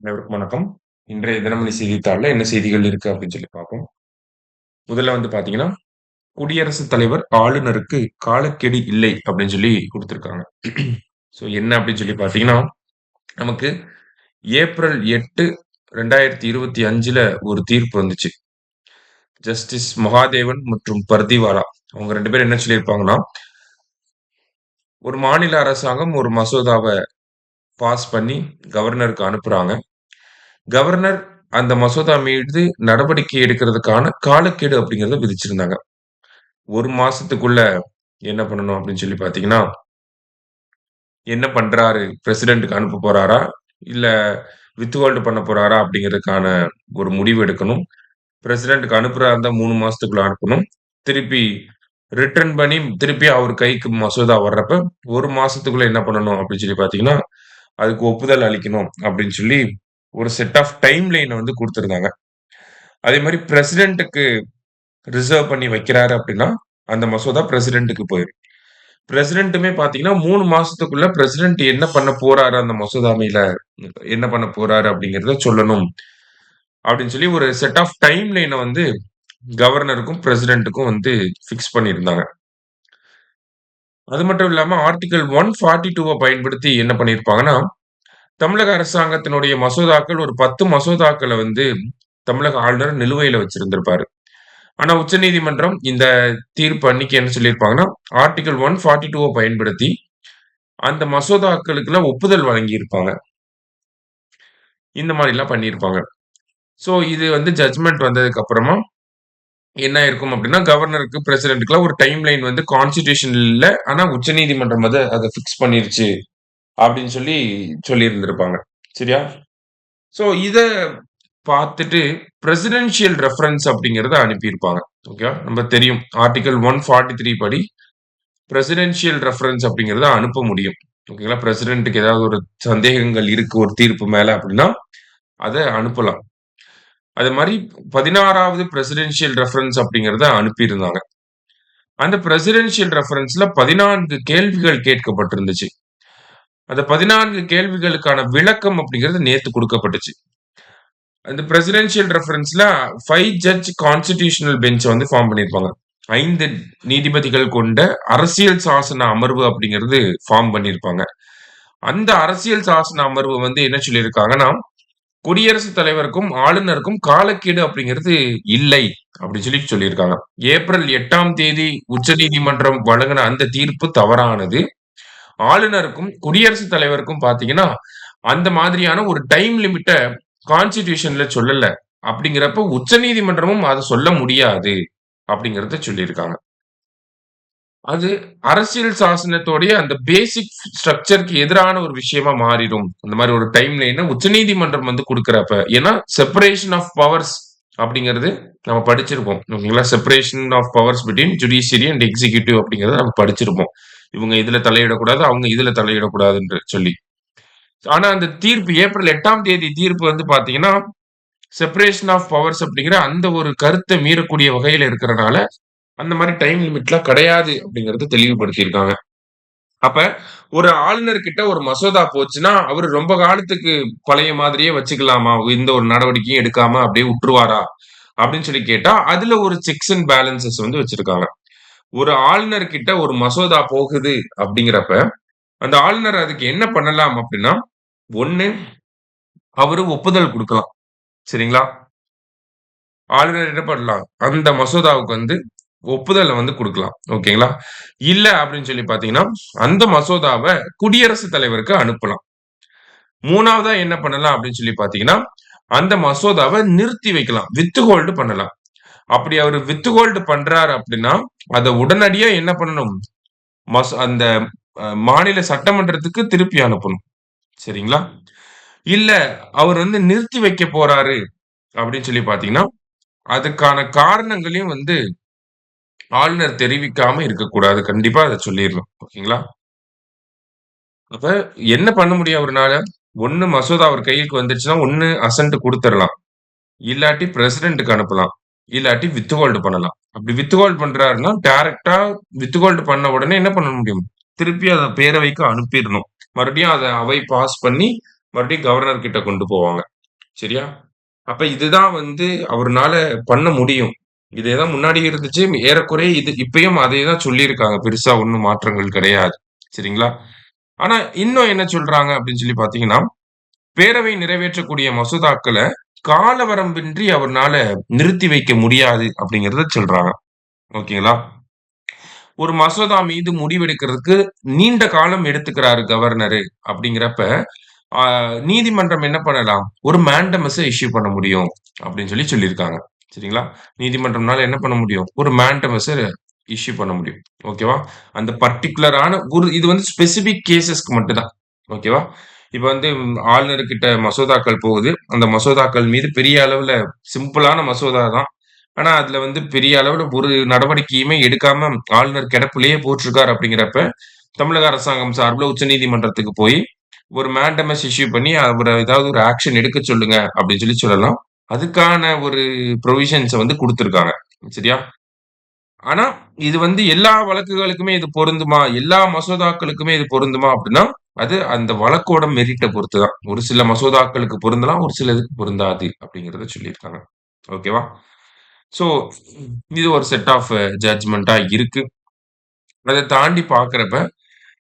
அனைவருக்கும் வணக்கம். இன்றைய தினமணி செய்தித்தாள்ல என்ன செய்திகள் இருக்கு அப்படின்னு சொல்லி பார்ப்போம். முதல்ல வந்து பார்த்தீங்கன்னா, குடியரசுத் தலைவர் ஆளுநருக்கு காலக்கெடு இல்லை அப்படின்னு சொல்லி குடுத்திருக்காங்க. ஸோ என்ன அப்படின்னு சொல்லி பார்த்தீங்கன்னா, நமக்கு ஏப்ரல் 8, 2025ல ஒரு தீர்ப்பு வந்துச்சு. ஜஸ்டிஸ் மகாதேவன் மற்றும் பர்திவாலா அவங்க 2 பேரும் என்ன சொல்லியிருப்பாங்கன்னா, ஒரு மாநில அரசாங்கம் ஒரு மசோதாவ பாஸ் பண்ணி கவர்னருக்கு அனுப்புறாங்க. கவர்னர் அந்த மசோதா மீது நடவடிக்கை எடுக்கிறதுக்கான காலக்கெடு அப்படிங்கிறத விதிச்சிருந்தாங்க. 1 மாசத்துக்குள்ள என்ன பண்ணணும் அப்படின்னு சொல்லி பார்த்தீங்கன்னா, என்ன பண்றாரு? பிரசிடென்ட்க்கு அனுப்ப போறாரா? இல்ல வித்ஹோல்ட் பண்ண போறாரா? அப்படிங்கிறதுக்கான ஒரு முடிவு எடுக்கணும். பிரசிடென்ட்க்கு அனுப்புறதா இருந்தா 3 மாசத்துக்குள்ள அனுப்பணும். திருப்பி ரிட்டர்ன் பண்ணி திருப்பி அவர் கைக்கு மசோதா வர்றப்ப 1 மாசத்துக்குள்ள என்ன பண்ணணும் அப்படின்னு சொல்லி பார்த்தீங்கன்னா, அதுக்கு ஒப்புதல் அளிக்கணும் அப்படின்னு சொல்லி ஒரு செட் ஆஃப் டைம் லைன வந்து குடுத்திருந்தாங்க. அதே மாரி பிரசிடென்ட்க்கு ரிசர்வ் பண்ணி வைக்கிறாரு அப்படின்னா, அந்த மசோதா பிரசிடென்ட்க்கு போயிரும். பிரசிடென்ட்டுமே பார்த்தீங்கன்னா, 3 மாசத்துக்குள்ள பிரசிடென்ட் என்ன பண்ண போறாரு அந்த மசோதா மேல என்ன பண்ண போறாரு அப்படிங்கிறத சொல்லணும். அப்படின்னு சொல்லி ஒரு செட் ஆஃப் டைம் லைன வந்து கவர்னருக்கும், பிரசிடென்ட்டுக்கும் வந்து ஃபிக்ஸ் பண்ணியிருந்தாங்க. அது மட்டும் இல்லாம ஆர்டிகிள் 142 பயன்படுத்தி என்ன பண்ணியிருப்பாங்கன்னா, தமிழக அரசாங்கத்தினுடைய மசோதாக்கள் ஒரு 10 மசோதாக்கள வந்து தமிழக ஆளுநர் நிலுவையில வச்சிருந்திருப்பாரு. ஆனா உச்சநீதிமன்றம் இந்த தீர்ப்பு அன்னைக்கு என்ன சொல்லியிருப்பாங்கன்னா, ஆர்டிகிள் 142 பயன்படுத்தி அந்த மசோதாக்களுக்கெல்லாம் ஒப்புதல் வழங்கியிருப்பாங்க. இந்த மாரிலாம் பண்ணியிருப்பாங்க. ஸோ இது வந்து ஜட்ஜ்மென்ட் வந்ததுக்கு அப்புறமா என்ன ஆயிருக்கும் அப்டின்னா, கவர்னருக்கு, பிரசிடென்ட்க்குலாம் ஒரு டைம் லைன் வந்து கான்ஸ்டிடியூஷன் இல்ல. ஆனா உச்சநீதிமன்றம் அத ஃபிக்ஸ் பண்ணிருச்சு அப்டின்னு சொல்லி சொல்லியிருந்திருப்பாங்க. சரியா? ஸோ இத பார்த்துட்டு பிரசிடென்ஷியல் ரெஃபரன்ஸ் அப்டிங்கிறத அனுப்பியிருப்பாங்க. ஓகேவா? நம்ம தெரியும். ஆர்டிகிள் 143 படி பிரசிடென்ஷியல் ரெஃபரன்ஸ் அப்படிங்கிறத அனுப்ப முடியும். ஓகேங்களா? பிரசிடென்ட்க்கு ஏதாவது ஒரு சந்தேகங்கள் இருக்கு ஒரு தீர்ப்பு மேல அப்படின்னா, அத அனுப்பலாம். அது மாரி 16வது பிரசிடென்ஷியல் ரெஃபரன்ஸ் அப்படிங்கிறத அனுப்பியிருந்தாங்க. அந்த பிரசிடென்ஷியல் ரெஃபரன்ஸ்ல 14 கேள்விகள் கேட்கப்பட்டிருந்துச்சு. அந்த 14 கேள்விகளுக்கான விளக்கம் அப்படிங்கிறது நேத்து குடுக்கப்பட்டுச்சு. அந்த பிரசிடென்ஷியல் ரெஃபரன்ஸ்ல 5 ஜட்ஜ் கான்ஸ்டிடியூஷனல் பெஞ்ச் வந்து ஃபார்ம் பண்ணியிருப்பாங்க. 5 நீதிபதிகள் கொண்ட அரசியல் சாசன அமர்வு அப்படிங்கிறது ஃபார்ம் பண்ணியிருப்பாங்க. அந்த அரசியல் சாசன அமர்வு வந்து என்ன சொல்லியிருக்காங்கன்னா, குடியரசுத் தலைவருக்கும், ஆளுநருக்கும் காலக்கெடு அப்படிங்கிறது இல்லை அப்படின்னு சொல்லி சொல்லியிருக்காங்க. ஏப்ரல் 8ஆம் தேதி உச்சநீதிமன்றம் வழங்குன அந்த தீர்ப்பு தவறானது. ஆளுநருக்கும், குடியரசுத் தலைவருக்கும் பார்த்தீங்கன்னா, அந்த மாதிரியான ஒரு டைம் லிமிட்ட கான்ஸ்டிடியூஷன்ல சொல்லல. அப்படிங்கிறப்ப உச்சநீதிமன்றமும் அத சொல்ல முடியாது அப்படிங்கிறத சொல்லியிருக்காங்க. அது அரசியல் சாசனத்தோடைய அந்த பேசிக் ஸ்ட்ரக்சர்க்கு எதிரான ஒரு விஷயமா மாறிடும். அந்த மாரி ஒரு டைம் லைன உச்சநீதிமன்றம் வந்து குடுக்குறப்ப. ஏன்னா செப்பரேஷன் ஆஃப் பவர்ஸ் அப்படிங்கிறது நம்ம படிச்சிருப்போம். ஓகேங்களா? Separation of powers between judiciary and executive அப்படிங்கிறத நம்ம படிச்சிருப்போம். இவங்க இதுல தலையிடக்கூடாது, அவங்க இதுல தலையிடக்கூடாதுன்று சொல்லி. ஆனா அந்த தீர்ப்பு ஏப்ரல் 8ஆம் தேதி தீர்ப்பு வந்து பார்த்தீங்கன்னா, செப்பரேஷன் ஆஃப் பவர்ஸ் அப்படிங்கிற அந்த ஒரு கருத்த மீறக்கூடிய வகையில இருக்கிறனால, அந்த மாரி டைம் லிமிட்லாம் கிடையாது அப்படிங்கிறத தெளிவுபடுத்தியிருக்காங்க. அப்ப ஒரு ஆளுநர் கிட்ட ஒரு மசோதா போச்சுன்னா, அவரு ரொம்ப காலத்துக்கு பழைய மாதிரியே வச்சுக்கலாமா? எந்த ஒரு நடவடிக்கையும் எடுக்காம அப்படியே உட்டுருவாரா? அப்படின்னு சொல்லி கேட்டா, அதுல ஒரு செக்ஸ் அண்ட் பேலன்ஸஸ் வந்து வச்சிருக்காங்க. ஒரு ஆளுநர் கிட்ட ஒரு மசோதா போகுது அப்படிங்கிறப்ப, அந்த ஆளுநர் அதுக்கு என்ன பண்ணலாம் அப்படின்னா, 1 அவரு ஒப்புதல் குடுக்கலாம். சரிங்களா? ஆளுநர் என்ன பண்ணலாம்? அந்த மசோதாவுக்கு வந்து ஒப்புதல வந்து குடுக்கலாம். ஓகேங்களா? இல்ல அப்படின்னு சொல்லி பார்த்தீங்கன்னா, அந்த மசோதாவ குடியரசுத் தலைவருக்கு அனுப்பலாம். 3வதா என்ன பண்ணலாம் அப்படின்னு சொல்லி பார்த்தீங்கன்னா, அந்த மசோதாவ நிறுத்தி வைக்கலாம். வித்ஹோல்ட் பண்ணலாம். அப்படி அவரு வித்ஹோல்ட் பண்றாரு அப்படின்னா, அத உடனடியா என்ன பண்ணணும்? அந்த மாநில சட்டமன்றத்துக்கு திருப்பி அனுப்பணும். சரிங்களா? இல்ல அவர் வந்து நிறுத்தி வைக்க போறாரு அப்படின்னு சொல்லி பார்த்தீங்கன்னா, அதுக்கான காரணங்களையும் வந்து ஆளுநர் தெரிவிக்காம இருக்கக்கூடாது. கண்டிப்பா அத சொல்லிரணும். ஓகேங்களா? அப்ப என்ன பண்ண முடியும் அவருனால? ஒண்ணு மசோதா அவர் கைக்கு வந்துருச்சுன்னா, ஒண்ணு அசென்ட் குடுத்துறலாம். இல்லாட்டி பிரசிடென்ட்க்கு அனுப்பலாம். இல்லாட்டி வித்ஹோல்ட் பண்ணலாம். அப்படி வித்ஹோல்ட் பண்றாருன்னா, டைரக்ட்டா வித்ஹோல்ட் பண்ண உடனே என்ன பண்ண முடியும்? திருப்பி அத பேரவைக்கு அனுப்பிறணும். மறுபடியும் அத அவை பாஸ் பண்ணி, மறுபடியும் கவர்னர் கிட்ட கொண்டு போவாங்க. சரியா? அப்ப இதுதான் வந்து அவருனால பண்ண முடியும். இதேதான் முன்னாடி இருந்துச்சு. ஏறக்குறைய இது இப்பயும் அதே தான் சொல்லியிருக்காங்க. பெருசா ஒண்ணும் மாற்றங்கள் கிடையாது. சரிங்களா? ஆனா இன்னும் என்ன சொல்றாங்க அப்படின்னு சொல்லி பார்த்தீங்கன்னா, பேரவை நிறைவேற்றக்கூடிய மசோதாக்கள காலவரம்பின்றி அவர்னால நிறுத்தி வைக்க முடியாது அப்படிங்கிறத சொல்றாங்க. ஓகேங்களா? ஒரு மசோதா மீது முடிவெடுக்கிறதுக்கு நீண்ட காலம் எடுத்துக்கிறாரு கவர்னரு அப்படிங்கிறப்ப, ஆ நீதிமன்றம் என்ன பண்ணலாம்? ஒரு மேண்டமஸ இஷ்யூ பண்ண முடியும் அப்படின்னு சொல்லியிருக்காங்க. சரிங்களா? நீதிமன்றம்னால என்ன பண்ண முடியும்? ஒரு மேண்டமஸ இஷ்யூ பண்ண முடியும். ஓகேவா? அந்த பர்ட்டிகுலரான இது வந்து ஸ்பெசிபிக் கேஸஸ்க்கு மட்டும் தான். ஓகேவா? இப்ப வந்து ஆளுநர்கிட்ட மசோதாக்கள் போகுது. அந்த மசோதாக்கள் மீது பெரிய அளவுல சிம்பிளான மசோதா தான். ஆனா, அதுல வந்து பெரிய அளவுல ஒரு நடவடிக்கையுமே எடுக்காம ஆளுநர் கிடப்பிலேயே போட்டிருக்காரு அப்படிங்கிறப்ப, தமிழக அரசாங்கம் சார்புல உச்சநீதிமன்றத்துக்கு போய் ஒரு மேண்டமஸ் இஷ்யூ பண்ணி அவர ஏதாவது ஒரு ஆக்ஷன் எடுக்க சொல்லுங்க அப்படின்னு சொல்லலாம். அதுக்கான ஒரு புரோவிஷன்ஸ வந்து குடுத்திருக்காங்க. சரியா? ஆனா, இது வந்து எல்லா வழக்குகளுக்குமே இது பொருந்துமா? எல்லா மசோதாக்களுக்குமே இது பொருந்துமா? அப்படின்னா, அது அந்த வழக்கோட மெரிட்ட பொறுத்து தான். ஒரு சில மசோதாக்களுக்கு பொருந்தலாம், ஒரு சிலதுக்கு பொருந்தாது அப்படிங்கிறத சொல்லியிருக்காங்க. ஓகேவா? ஸோ, இது ஒரு செட் ஆஃப் ஜட்ஜ்மென்ட்டா இருக்கு. அத தாண்டி பார்க்கிறப்ப,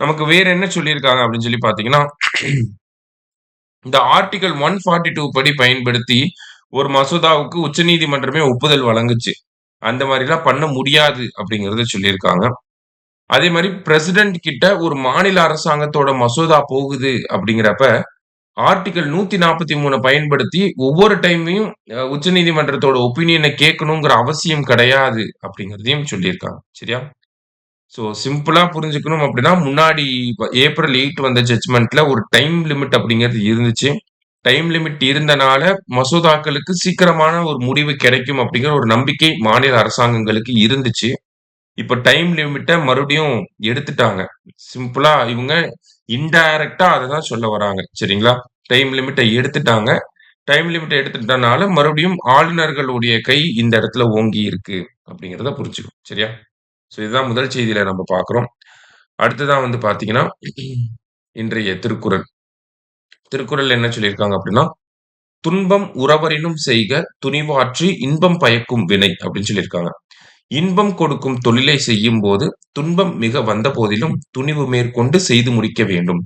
நமக்கு வேற என்ன சொல்லியிருக்காங்க அப்படின்னு சொல்லி பார்த்தீங்கன்னா, இந்த ஆர்டிக்கிள் 142 படி பயன்படுத்தி ஒரு மசோதாவுக்கு உச்சநீதிமன்றமே ஒப்புதல் வழங்குச்சு. அந்த மாரிலாம் பண்ண முடியாது அப்படிங்கிறத சொல்லியிருக்காங்க. அதே மாரி பிரசிடென்ட் கிட்ட ஒரு மாநில அரசாங்கத்தோட மசோதா போகுது அப்படிங்கிறப்ப, ஆர்டிக்கிள் 143 பயன்படுத்தி ஒவ்வொரு டைமையும் உச்சநீதிமன்றத்தோட ஒப்பினியன கேட்கணுங்கிற அவசியம் கிடையாது அப்படிங்கிறதையும் சொல்லியிருக்காங்க. சரியா? ஸோ சிம்பிளா புரிஞ்சுக்கணும் அப்படின்னா, முன்னாடி ஏப்ரல் 8 வந்த ஜட்ஜ்மென்ட்ல ஒரு டைம் லிமிட் அப்படிங்கிறது இருந்துச்சு. டைம் லிமிட் இருந்தனால, மசோதாக்களுக்கு சீக்கிரமான ஒரு முடிவு கிடைக்கும் அப்படிங்கிற ஒரு நம்பிக்கை மாநில அரசாங்கங்களுக்கு இருந்துச்சு. இப்ப டைம் லிமிட்ட மறுபடியும் எடுத்துட்டாங்க. சிம்பிளா இவங்க இன்டைரக்ட்டா அததான் சொல்ல வராங்க. சரிங்களா? டைம் லிமிட்ட எடுத்துட்டாங்க. டைம் லிமிட்ட எடுத்துட்டனால, மறுபடியும் ஆளுநர்களுடைய கை இந்த இடத்துல ஓங்கி இருக்கு அப்படிங்கிறத புரிஞ்சுக்கணும். சரியா? ஸோ இதுதான் முதல் செய்தியில நம்ம பார்க்கிறோம். அடுத்ததா வந்து பார்த்தீங்கன்னா, இன்றைய திருக்குறள். திருக்குறள்ல என்ன சொல்லியிருக்காங்க அப்படின்னா, "துன்பம் உறவரினும் செய்க துணிவாற்றி இன்பம் பயக்கும் வினை" அப்படின்னு சொல்லியிருக்காங்க. இன்பம் கொடுக்கும் தொழிலை செய்யும்போது, துன்பம் மிக வந்த போதிலும் துணிவு மேற்கொண்டு செய்து முடிக்க வேண்டும்.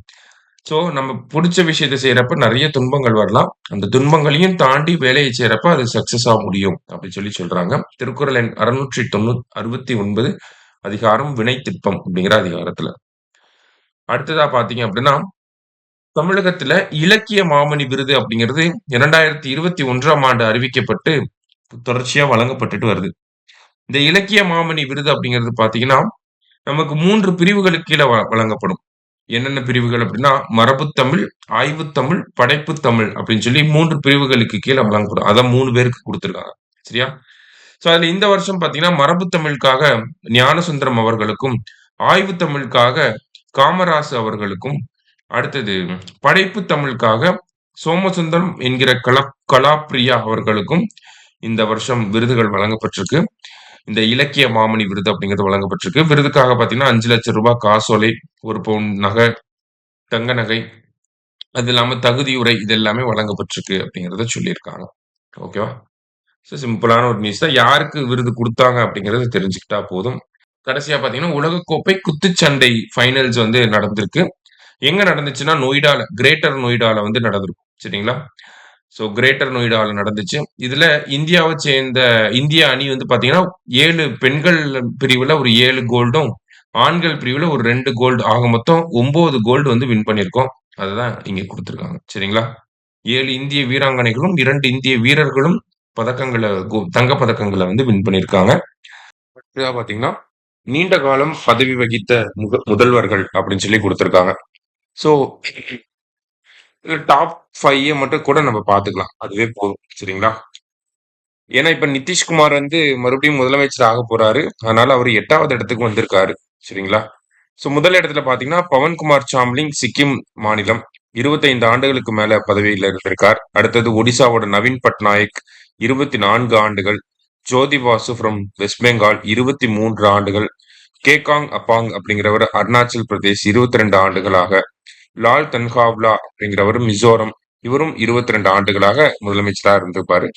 ஸோ நம்ம புடிச்ச விஷயத்த செய்றப்ப நெறைய துன்பங்கள் வரலாம். அந்த துன்பங்களையும் தாண்டி வேலைய செய்றப்ப அது சக்சஸா முடியும் அப்படின்னு சொல்றாங்க. திருக்குறள் எண் 669 அதிகாரம் வினைத்திட்பம் அப்படிங்கிற அதிகாரத்துல. அடுத்ததா பார்த்தீங்க அப்படின்னா, தமிழகத்துல இலக்கிய மாமணி விருது அப்படிங்கிறது 2021ஆம் ஆண்டு அறிவிக்கப்பட்டு தொடர்ச்சியா வழங்கப்பட்டுட்டு வருது. இந்த இலக்கிய மாமணி விருது அப்படிங்கிறது பார்த்தீங்கன்னா, நமக்கு 3 பிரிவுகளுக்கு கீழ வழங்கப்படும். என்னென்ன பிரிவுகள் அப்படின்னா, மரபுத்தமிழ், ஆய்வுத்தமிழ், படைப்புத்தமிழ் அப்படின்னு சொல்லி 3 பிரிவுகளுக்கு கீழ வழங்கப்படும். அதான் 3 பேருக்கு குடுத்திருக்காங்க. சரியா? ஸோ அதுல இந்த வருஷம் பார்த்தீங்கன்னா, மரபுத்தமிழுக்காக ஞானசுந்தரம் அவர்களுக்கும், ஆய்வுத்தமிழுக்காக காமராசு அவர்களுக்கும், அடுத்தது படைப்பு தமிழுக்காக சோமசுந்தரம் என்கிற கலாப்ரியா அவர்களுக்கும் இந்த வருஷம் விருதுகள் வழங்கப்பட்டிருக்கு. இந்த இலக்கிய மாமணி விருது அப்படிங்கிறது வழங்கப்பட்டிருக்கு. விருதுக்காக பார்த்தீங்கன்னா, ரூ. 5,00,000 காசோலை, 1 பவுன் நகை, தங்க நகை, அது இல்லாம தகுதியுரை இது எல்லாமே வழங்கப்பட்டிருக்கு அப்படிங்கிறத சொல்லியிருக்காங்க. ஓகேவா? ஸோ சிம்பிளான ஒரு நியூஸ் தான். யாருக்கு விருது குடுத்தாங்க அப்படிங்கிறத தெரிஞ்சுக்கிட்டா போதும். கடைசியா பார்த்தீங்கன்னா, உலகக்கோப்பை குத்துச்சண்டை ஃபைனல்ஸ் வந்து நடந்திருக்கு. எங்க நடந்துச்சுன்னா, கிரேட்டர் நொய்டால வந்து நடந்திருக்கும். சரிங்களா? ஸோ கிரேட்டர் நொய்டால நடந்துச்சு. இதுல இந்தியாவ சேர்ந்த இந்திய அணி வந்து பார்த்தீங்கன்னா, 7 பெண்கள் பிரிவுல ஒரு 7 கோல்டும், ஆண்கள் பிரிவுல ஒரு 2 கோல்டு ஆக மொத்தம் 9 கோல்டு வந்து வின் பண்ணியிருக்கோம். அததான் இங்க குடுத்திருக்காங்க. சரிங்களா? 7 இந்திய வீராங்கனைகளும், 2 இந்திய வீரர்களும் தங்க பதக்கங்கள வந்து வின் பண்ணியிருக்காங்க. அடுத்ததா பார்த்தீங்கன்னா, நீண்ட காலம் பதவி வகித்த முதல்வர்கள் அப்படின்னு சொல்லி குடுத்திருக்காங்க. ஸோ டாப் 5 மட்டும் கூட நம்ம பார்த்துக்கலாம். அதுவே போதும். சரிங்களா? ஏன்னா, இப்ப நிதிஷ்குமார் வந்து மறுபடியும் முதலமைச்சர் ஆகப் போறாரு. அதனால அவரு 8வது இடத்துக்கு வந்திருக்காரு. சரிங்களா? ஸோ முதல் இடத்துல பார்த்தீங்கன்னா, பவன்குமார் சாம்லிங் சிக்கிம் மாநிலம். 25 ஆண்டுகளுக்கு மேல பதவியில இருந்திருக்கார். அடுத்தது ஒடிசாவோட நவீன் பட்நாயக் 24 ஆண்டுகள். ஜோதி பாசு ஃப்ரம் வெஸ்ட் பெங்கால் 23 ஆண்டுகள். கேகாங் அபாங் அப்படிங்கிறவர் அருணாச்சல் பிரதேஷ் 22 ஆண்டுகளாக. லால் தன்ஹாவ்லா அப்படிங்கிறவர் மிசோரம் இவரும் 22 ஆண்டுகளாக முதலமைச்சரா இருந்திருப்பாரு.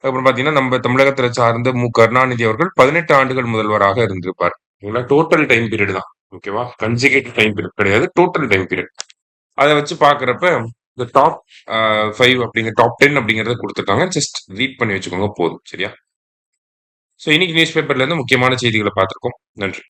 அப்புறம் பார்த்தீங்கன்னா, நம்ம தமிழகத்தில சார்ந்த கருணாநிதி அவர்கள் 18 ஆண்டுகள் முதல்வராக இருந்திருப்பார். இவங்கலாம் டோட்டல் டைம் பீரியட் தான். ஓகேவா? கன்சிக்யூட்டிவ் டைம் பீரியட் கிடையாது. Total time period. அத வச்சு பார்க்கிறப்ப, இந்த டாப் 5 டாப் 10 அப்படிங்கிறத குடுத்துருக்காங்க. ஜஸ்ட் ரீட் பண்ணி வச்சுக்கோங்க போதும். சரியா? இன்னைக்கு நியூஸ் பேப்பர்ல இருந்து முக்கியமான செய்திகள பார்த்திருக்கோம். நன்றி.